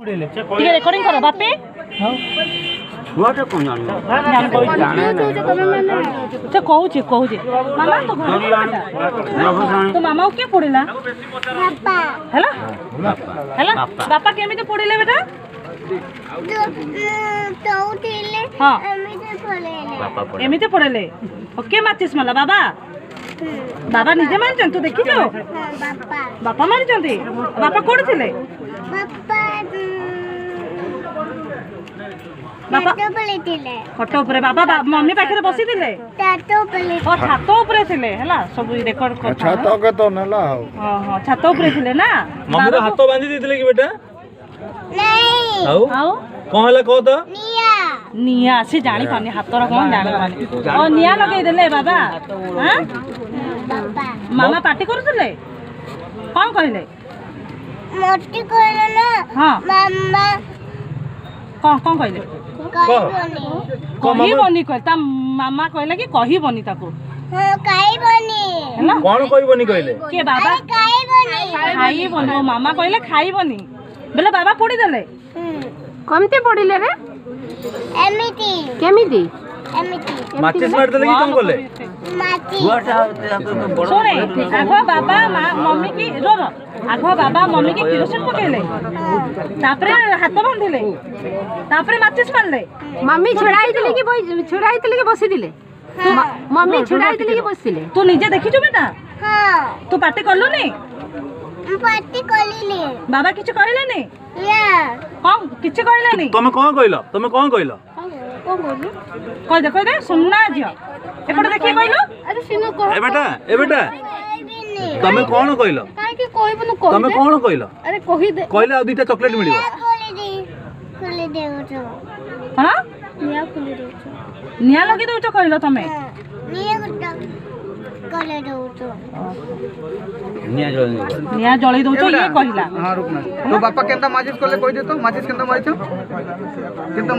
ठीक रेकॉर्डिंग करो बापे हुआटा कौन जान से कहूची कहूची मामा तो घर तो मामा के पड़िला बापा हैला हैला बापा केमिते पड़िले बेटा तो उठिले हां एमिते एमिते पड़ेले पड़िले ओके माचिस मला बाबा बाबा निजे मारिचन तू देखि जो बापा बापा मारिचंती बापा कोड थिले बापा बापा तो पलेतिले फोटो ऊपर बाबा मम्मी पाखरे बसी थिले तो पले ओ छातो ऊपर थिले हैला सब रेकॉर्ड कर छातो के तो नला हो हां हां छातो ऊपर थिले ना मम्मी रो हाथ बांधी देथिले कि बेटा नहीं आओ आओ कोन हला कह तो निया निया से जानी पानी हातर कोन जानी पानी ओ निया लगे देले बाबा हां बापा मामा पार्टी करथले कोन कहले मोटी कहले ना हां मम्मा कोन कोन कहले कहबनी कही बनी कहता ता मामा कहले कि कही बनी ताको हां कहबनी हैला कोन कहबनी कहले के बाबा कहबनी खाई बनी ओ मामा कहले खाई बनी बेले बाबा पड़ी देले कमते पड़िले रे एमिति केमिति एमिति माचिस मार देले कि कोन बोले माटी हुआटा सुने आगो बाबा मम्मी की रो रो आगो बाबा मम्मी की किरोसिन पकेले तापरे हाथ बांधिले तापरे माचिस मारले मम्मी छुड़ाई दिले कि बसी दिले मम्मी छुड़ाई दिले कि बसिले तू निजे देखिछु बेटा हां तू पार्टी करलुनी पार्टी कलिले बाबा किछ कहलेनी या कौन किछ कहलेनी तुम कोन कहलो कह दे सुनना जियो एपटे देखि कहलो अरे सिनो कह ए बेटा कहबिनी तुम कोन कहलो काहे कि कहबो न कह तुम कोन कहलो अरे कहि दे कहले आ दुटा चॉकलेट मिलिबो खोली दे उठो हां निया खोली दे उठो निया लगे दउछ कहलो तमे निया गुड्डा खोली दे उठो निया जळी दउछ ये कहला हां रुकना तो बापा केंता माचिस कोले कोइ दे तो माचिस केंता मारिछ केंता